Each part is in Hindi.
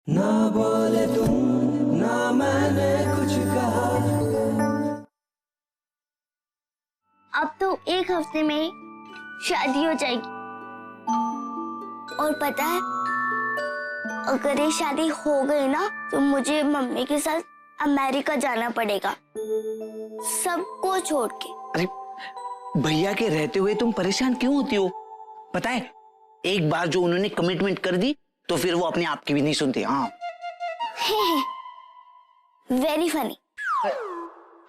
ना बोले तुम, ना मैंने कुछ कहा। अब तो एक हफ्ते में ही शादी हो जाएगी। और पता है, अगर ये शादी हो गई ना तो मुझे मम्मी के साथ अमेरिका जाना पड़ेगा, सबको छोड़ के। अरे भैया के रहते हुए तुम परेशान क्यों होती हो? पता है, एक बार जो उन्होंने कमिटमेंट कर दी तो फिर वो अपने आप की भी नहीं सुनते। हाँ, वेरी फनी।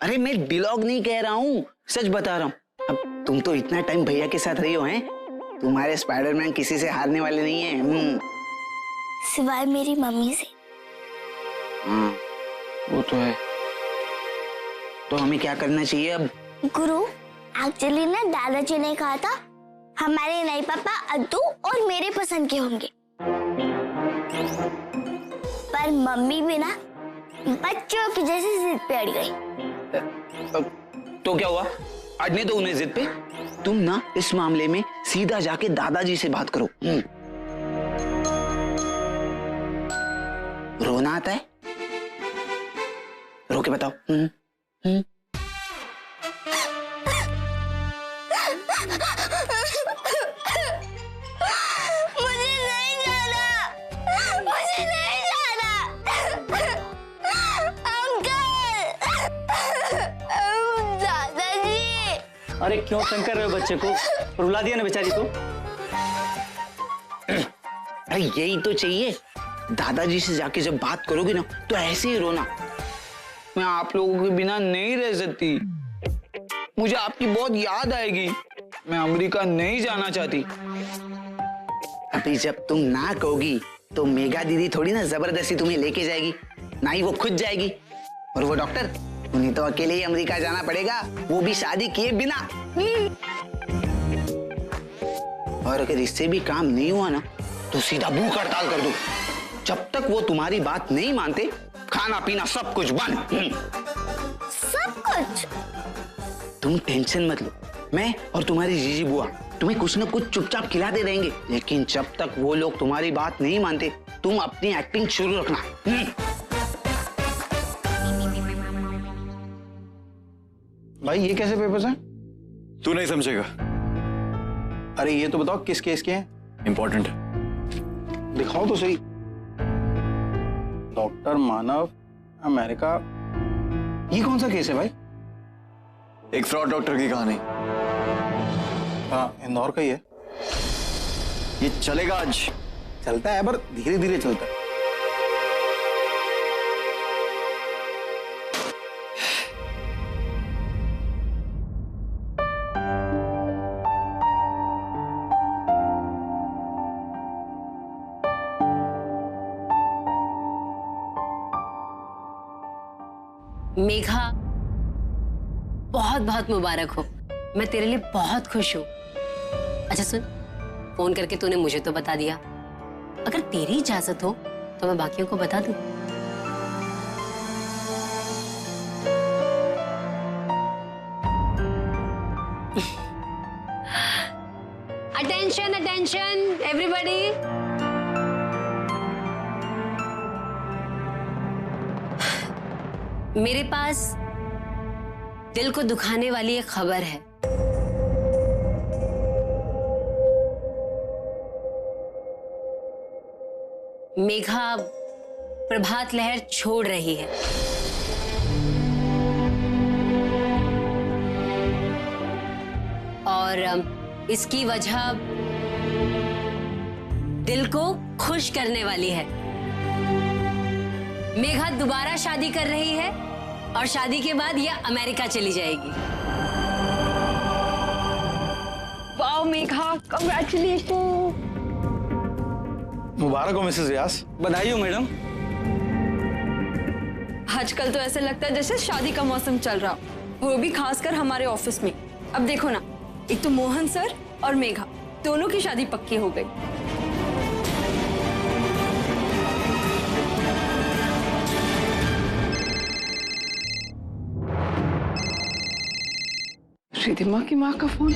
अरे मैं डिलॉग नहीं कह रहा हूँ, सच बता रहा हूँ। अब तुम तो इतना टाइम भैया के साथ रही हो, हैं? तुम्हारे स्पाइडरमैन किसी से हारने वाले नहीं है। सिवाय मेरी मम्मी से। हाँ, वो तो है। तो हमें क्या करना चाहिए अब? गुरु, एक्चुअली ना दादाजी ने कहा था हमारे नए पापा अद्दू और मेरे पसंद के होंगे, पर मम्मी भी ना बच्चों की जैसी जिद पे अड़ गई। तो क्या हुआ? अड़ने दो उन्हें जिद पे। तुम ना इस मामले में सीधा जाके दादाजी से बात करो। रोना आता है? रो के बताओ। मुझे नहीं जाना, मुझे नहीं जाना। अंकल, दादाजी। अरे क्यों तंग कर रहे हो बच्चे को? रुला दिया ना बेचारी को। अरे यही तो चाहिए। दादाजी से जाके जब बात करोगी ना तो ऐसे ही रोना, मैं आप लोगों के बिना नहीं रह सकती, मुझे आपकी बहुत याद आएगी, मैं अमेरिका नहीं जाना चाहती। अभी जब तुम ना कहोगी तो मेघा दीदी थोड़ी ना जबरदस्ती तुम्हें लेके जाएगी, ना ही वो खुद जाएगी। और वो डॉक्टर, उन्हें तो अकेले ही अमेरिका जाना पड़ेगा, वो भी शादी किए बिना। और अगर इससे भी काम नहीं हुआ ना तो सीधा भूख हड़ताल कर दो। जब तक वो तुम्हारी बात नहीं मानते, खाना पीना सब कुछ बंद। सब कुछ? तुम टेंशन मत लो, मैं और तुम्हारी जीजी बुआ तुम्हें कुछ न कुछ चुपचाप खिलाते रहेंगे, लेकिन जब तक वो लोग तुम्हारी बात नहीं मानते तुम अपनी एक्टिंग शुरू रखना। भाई ये कैसे पेपर्स हैं? तू नहीं समझेगा। अरे ये तो बताओ किस केस के हैं? इंपॉर्टेंट है। दिखाओ तो सही। डॉक्टर मानव, अमेरिका, ये कौन सा केस है भाई? एक फ्रॉड डॉक्टर की कहानी। हाँ, इंदौर का ही है। ये चलेगा आज? चलता है पर धीरे धीरे चलता है। मेघा, बहुत बहुत मुबारक हो। मैं तेरे लिए बहुत खुश हूँ। अच्छा सुन, फोन करके तूने मुझे तो बता दिया, अगर तेरी इजाजत हो तो मैं बाकियों को बता दूँ। Attention attention everybody. मेरे पास दिल को दुखाने वाली एक खबर है। मेघा प्रभात लहर छोड़ रही है। और इसकी वजह दिल को खुश करने वाली है। मेघा दोबारा शादी कर रही है और शादी के बाद यह अमेरिका चली जाएगी। Wow Megha, congratulation. मुबारक हो मिसेस रियाज। बधाई हो मैडम। आजकल तो ऐसे लगता है जैसे शादी का मौसम चल रहा, वो भी खासकर हमारे ऑफिस में। अब देखो ना, एक तो मोहन सर और मेघा दोनों की शादी पक्की हो गई। रिधिमा की माँ का फोन।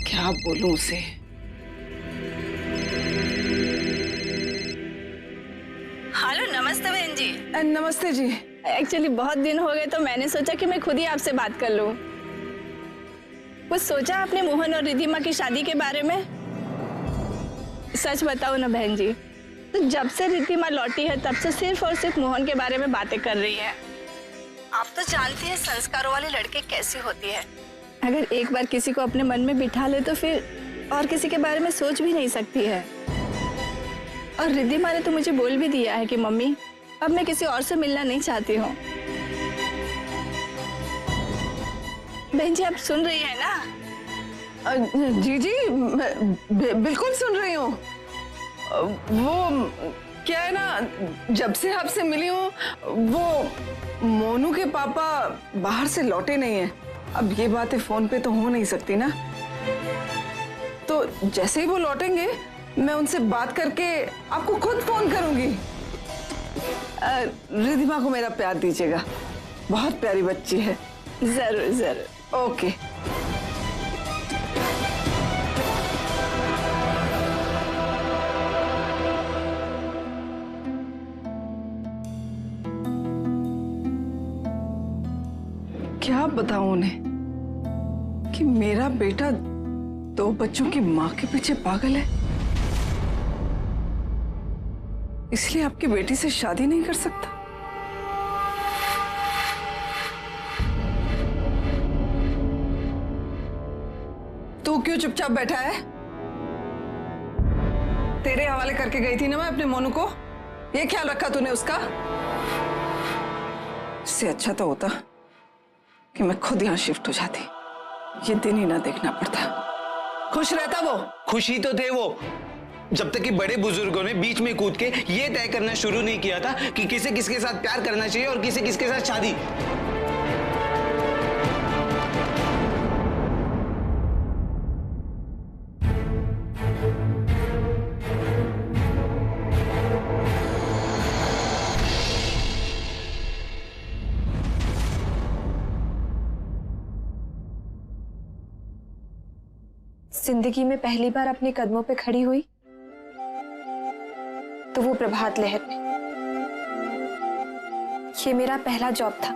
क्या बोलूं उसे? नमस्ते जी। एक्चुअली बहुत दिन हो गए तो मैंने सोचा कि मैं खुद ही आपसे बात कर लूं। कुछ सोचा आपने मोहन और रिधिमा की शादी के बारे में? सच बताओ ना बहन जी, तो जब से रिधिमा लौटी है तब से सिर्फ और सिर्फ मोहन के बारे में बातें कर रही है। आप तो जानती हैं संस्कारों वाले लड़के कैसी होती है। अगर एक बार किसी को अपने मन में बिठा ले तो फिर और किसी के बारे में सोच भी नहीं सकती है। और रिधिमा ने तो मुझे बोल भी दिया है कि मम्मी अब मैं किसी और से मिलना नहीं चाहती हूँ। बहन जी आप सुन रही है ना? जी जी बिल्कुल सुन रही हूँ। वो क्या है ना, जब से आपसे मिली हूँ वो मोनू के पापा बाहर से लौटे नहीं हैं। अब ये बातें फोन पे तो हो नहीं सकती ना, तो जैसे ही वो लौटेंगे मैं उनसे बात करके आपको खुद फोन करूंगी। रिधिमा को मेरा प्यार दीजिएगा, बहुत प्यारी बच्ची है। जरूर जरूर। ओके। क्या बताऊं उन्हें कि मेरा बेटा 2 बच्चों की मां के पीछे पागल है, इसलिए आपकी बेटी से शादी नहीं कर सकता। तू क्यों चुपचाप बैठा है? तेरे हवाले करके गई थी ना मैं अपने मोनू को, ये ख्याल रखा तूने उसका? इससे अच्छा तो होता कि मैं खुद यहां शिफ्ट हो जाती, ये दिन ही ना देखना पड़ता। खुश रहता वो। खुशी तो थे वो जब तक कि बड़े बुजुर्गों ने बीच में कूद के ये तय करना शुरू नहीं किया था कि किसे किसके साथ प्यार करना चाहिए और किसे किसके साथ शादी। जिंदगी में पहली बार अपने कदमों पे खड़ी हुई तो वो प्रभात लहर में। ये मेरा पहला जॉब था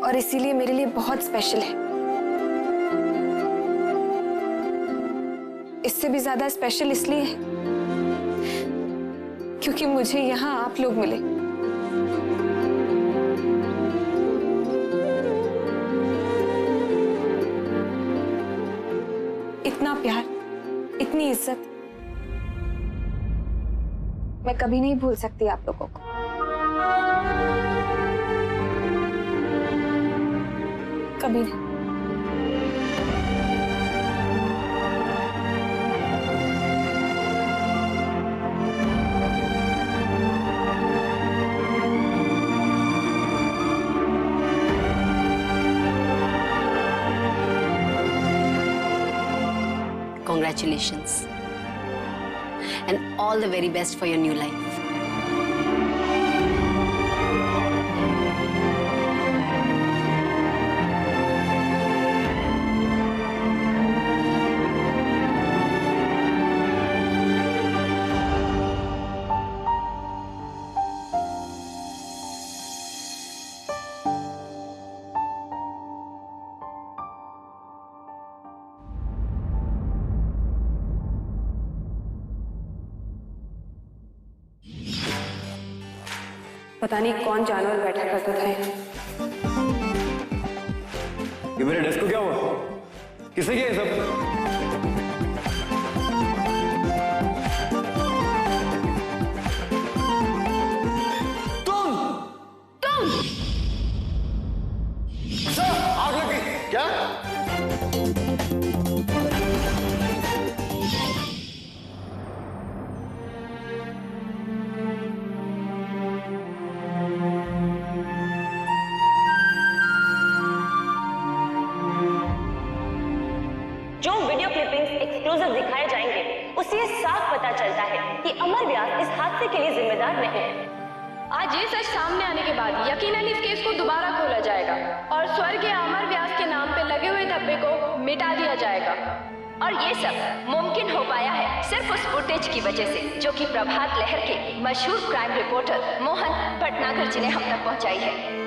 और इसीलिए मेरे लिए बहुत स्पेशल है। इससे भी ज्यादा स्पेशल इसलिए है क्योंकि मुझे यहाँ आप लोग मिले। इतना प्यार, इतनी इज्जत मैं कभी नहीं भूल सकती आप लोगों को। कभी नहीं। Congratulations and all the very best for your new life. पता नहीं कौन जानवर बैठा करता था। ये मेरे डेस्क को क्या हुआ? किसने किया ये सब? आग लग गई क्या? जो वीडियो क्लिपिंग्स एक्सक्लूसिव दिखाए जाएंगे उससे ये साफ पता चलता है कि अमर व्यास इस हादसे के लिए जिम्मेदार नहीं है। आज ये सच सामने आने के बाद यकीनन इस केस को दोबारा खोला जाएगा और स्वर्गीय अमर व्यास के नाम पे लगे हुए धब्बे को मिटा दिया जाएगा। और ये सब मुमकिन हो पाया है सिर्फ उस फुटेज की वजह से जो कि प्रभात लहर के मशहूर क्राइम रिपोर्टर मोहन भटनागर जी ने हम तक पहुंचाई है।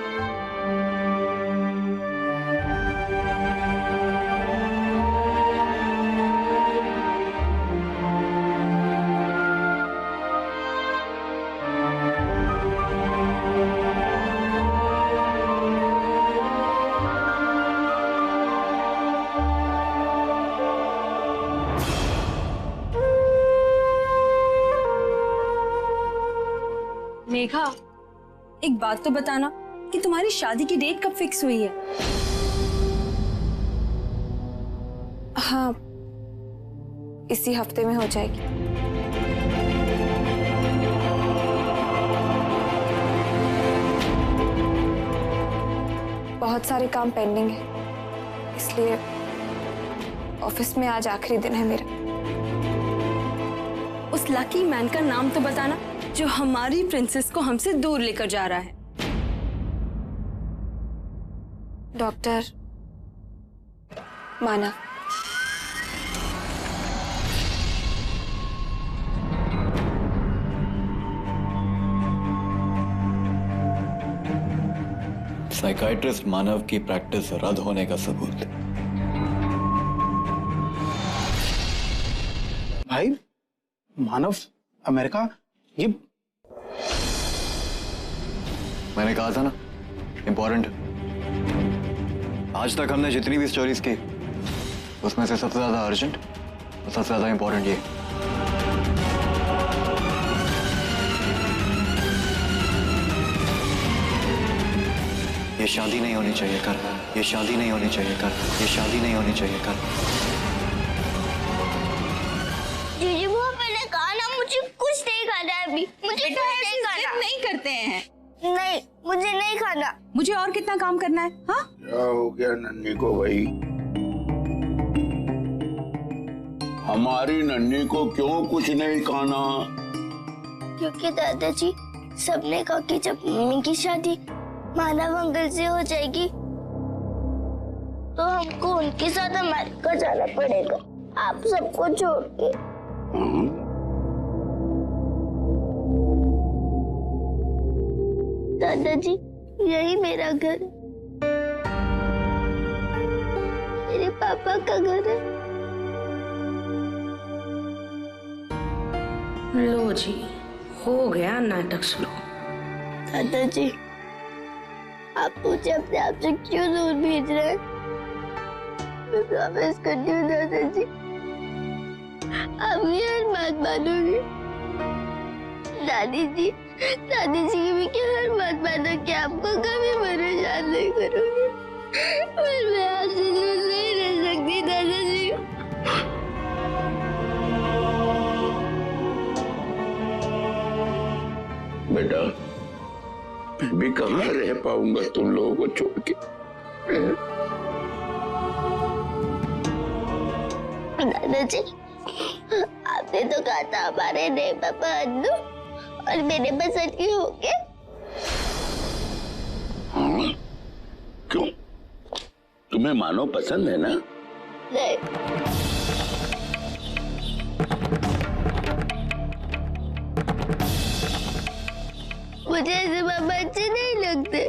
मेघा, एक बात तो बताना कि तुम्हारी शादी की डेट कब फिक्स हुई है? हाँ, इसी हफ्ते में हो जाएगी। बहुत सारे काम पेंडिंग है, इसलिए ऑफिस में आज आखिरी दिन है मेरा। उस लकी मैन का नाम तो बताना जो हमारी प्रिंसेस को हमसे दूर लेकर जा रहा है। डॉक्टर मानव। साइकाइट्रिस्ट मानव की प्रैक्टिस रद्द होने का सबूत। भाई मानव अमेरिका, ये मैंने कहा था ना, इंपॉर्टेंट। आज तक हमने जितनी भी स्टोरीज की उसमें से सबसे ज्यादा अर्जेंट और सबसे ज्यादा इंपॉर्टेंट ये। ये शादी नहीं होनी चाहिए कर, ये शादी नहीं होनी चाहिए कर, ये शादी नहीं होनी चाहिए कर। जीजी वो मैंने कहा ना, मुझे कुछ नहीं खाना है अभी। मुझे कुछ नहीं खाना। नहीं करते हैं। नहीं, मुझे नहीं खाना। मुझे और कितना काम करना है? हाँ, क्या हो गया नन्ही को भाई? हमारी नन्ही को क्यों कुछ नहीं खाना? क्योंकि दादाजी सबने कहा कि जब मम्मी की शादी मानव अंकल से हो जाएगी तो हमको उनके साथ अमेरिका जाना पड़ेगा, आप सबको छोड़ के। दादाजी यही मेरा घर है, मेरे पापा का घर है। लो जी, हो गया नाटक शुरू। दादाजी आप मुझे अपने आप से क्यों दूर भेज रहे हैं? मैं प्रॉमिस करती हूँ दादाजी, आप ये हर बात मानोगे। दादी जी की भी क्या हर बात मानो कि आपको कभी परेशान नहीं करूँगी। पर मैं आपसे दूर नहीं रह सकती दादाजी। बेटा मैं भी कहाँ रह पाऊंगा तुम लोगों को छोड़ के। दादाजी आपने तो कहा था हमारे नए पापा अन्नू और मेरे पसंद के होंगे। हाँ क्यों, तुम्हें मानो पसंद है ना? नहीं, मुझे ऐसे पापा अच्छे नहीं लगते।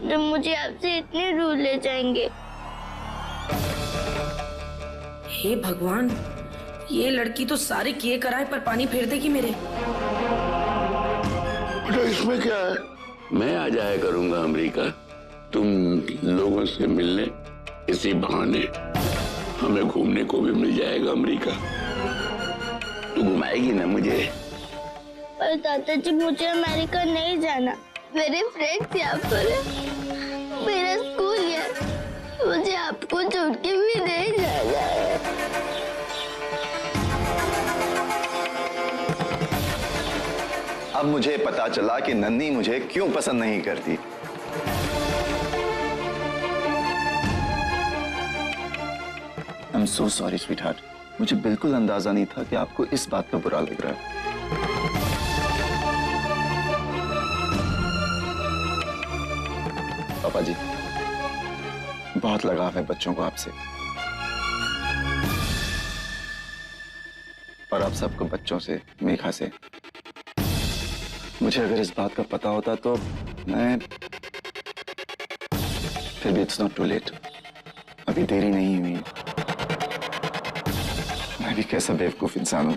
जब मुझे आपसे इतने दूर ले जाएंगे। हे भगवान, ये लड़की तो सारे किए कराए पर पानी फेर देगी मेरे। तो इसमें क्या है, मैं आ जाया करूंगा अमेरिका, तुम लोगों से मिलने, इसी बहाने हमें घूमने को भी मिल जाएगा अमेरिका। तू घुमाएगी ना मुझे? पर दादाजी मुझे अमेरिका नहीं जाना, मेरे फ्रेंड्स यहाँ पर है, मेरा स्कूल है, मुझे आपको छोड़ के भी नहीं जाना है। अब मुझे पता चला कि नन्ही मुझे क्यों पसंद नहीं करती। I'm so sorry, sweetheart. मुझे बिल्कुल अंदाजा नहीं था कि आपको इस बात का बुरा लग रहा है। पापा जी, बहुत लगाव है बच्चों को आपसे, और आप सबको बच्चों से, मेघा से। मुझे अगर इस बात का पता होता तो मैं, फिर भी इट्स नॉट टू लेट, अभी देरी नहीं हुई। मैं भी कैसा बेवकूफ इंसान हूं।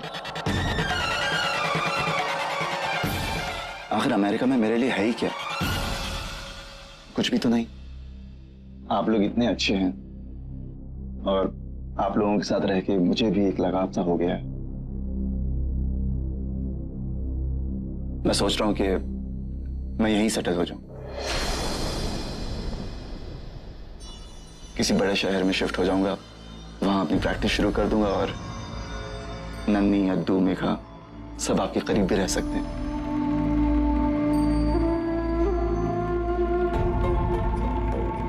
आखिर अमेरिका में मेरे लिए है ही क्या? कुछ भी तो नहीं। आप लोग इतने अच्छे हैं और आप लोगों के साथ रह के मुझे भी एक लगाव सा हो गया है। मैं सोच रहा हूं कि मैं यहीं सेटल हो जाऊं, किसी बड़े शहर में शिफ्ट हो जाऊंगा, वहां अपनी प्रैक्टिस शुरू कर दूंगा और नन्नी, अद्दू, मेघा सब आपके करीब भी रह सकते हैं।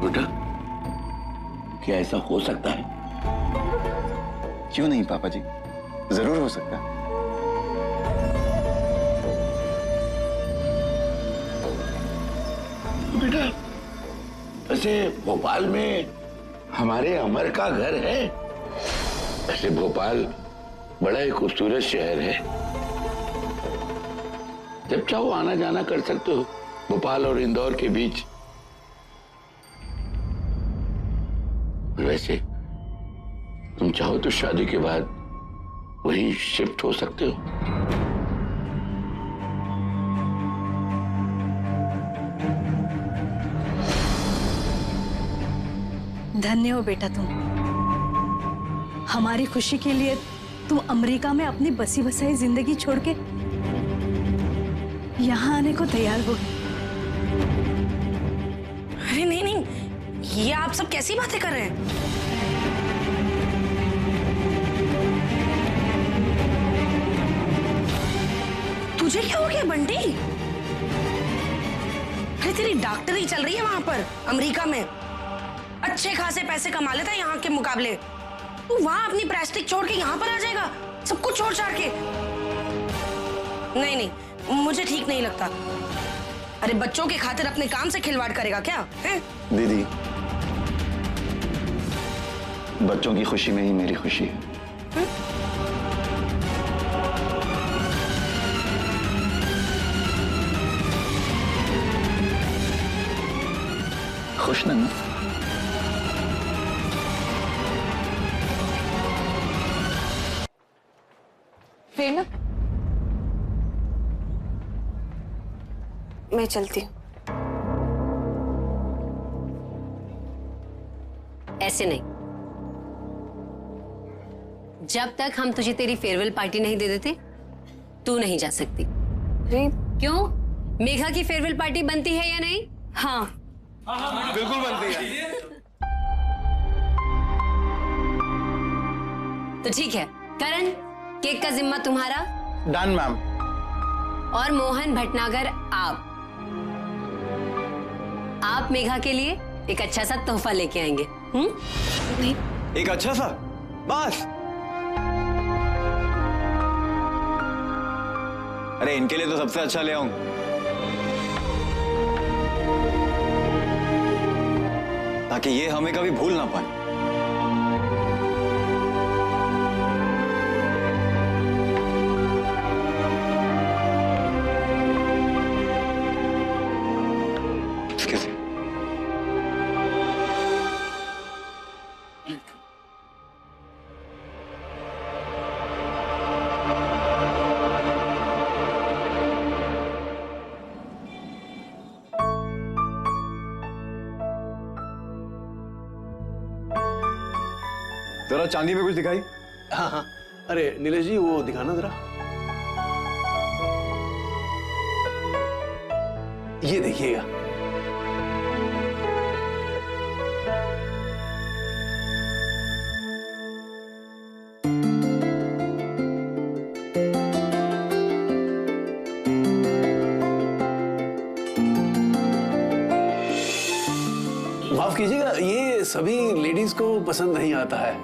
बेटा, क्या ऐसा हो सकता है? क्यों नहीं पापा जी, जरूर हो सकता है। बेटा, वैसे भोपाल में हमारे अमर का घर है। वैसे भोपाल बड़ा ही खूबसूरत शहर है, जब चाहो आना जाना कर सकते हो भोपाल और इंदौर के बीच। वैसे तुम चाहो तो शादी के बाद वहीं शिफ्ट हो सकते हो। धन्य हो बेटा तुम। हमारी खुशी के लिए तुम अमेरिका में अपनी बसी बसाई जिंदगी छोड़ के यहाँ आने को तैयार हो गए। अरे नहीं नहीं, ये आप सब कैसी बातें कर रहे हैं? तुझे क्या हो गया बंटी? अरे तेरी डॉक्टरी चल रही है वहां पर अमेरिका में, अच्छे खासे पैसे कमा लेता है यहाँ के मुकाबले। तू वहां अपनी प्रेस्टिज छोड़ के यहाँ पर आ जाएगा, सब कुछ छोड़ छाड़ के? नहीं नहीं, मुझे ठीक नहीं लगता। अरे बच्चों के खातिर अपने काम से खिलवाड़ करेगा क्या है? दीदी, बच्चों की खुशी में ही मेरी खुशी है। खुश ना? प्रेरणा, मैं चलती हूँ। ऐसे नहीं, जब तक हम तुझे तेरी फेयरवेल पार्टी नहीं दे देते तू नहीं जा सकती। क्यों? मेघा की फेयरवेल पार्टी बनती है या नहीं? हाँ बिल्कुल बनती है। तो ठीक है करण, केक का जिम्मा तुम्हारा। Done ma'am. और मोहन भटनागर आप मेघा के लिए एक अच्छा सा तोहफा लेके आएंगे। नहीं, एक अच्छा सा बस? अरे इनके लिए तो सबसे अच्छा ले आऊं। ताकि ये हमें कभी भूल ना पाए। कैसे? जरा चांदी में कुछ दिखाई। हाँ हाँ, अरे नीलेश जी वो दिखाना जरा। ये देखिएगा। माफ कीजिएगा, ये सभी लेडीज को पसंद नहीं आता है।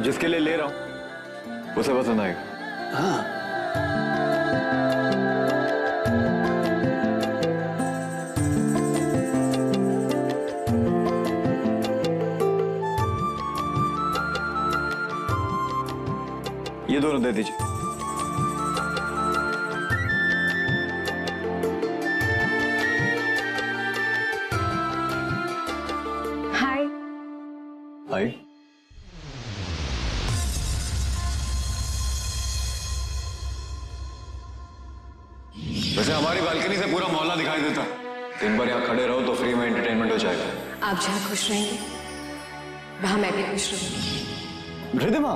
जिसके लिए ले रहा हूं उसे पसंद आएगा। हाँ ये दोनों दे दीजिए। हाय। हाय। वैसे हमारी बालकनी से पूरा मोहल्ला दिखाई देता। दिन भर यहाँ खड़े रहो तो फ्री में एंटरटेनमेंट हो जाएगा। आप जहाँ खुश रहेंगे वहां मैं भी खुश रहूंगी। रिधिमा,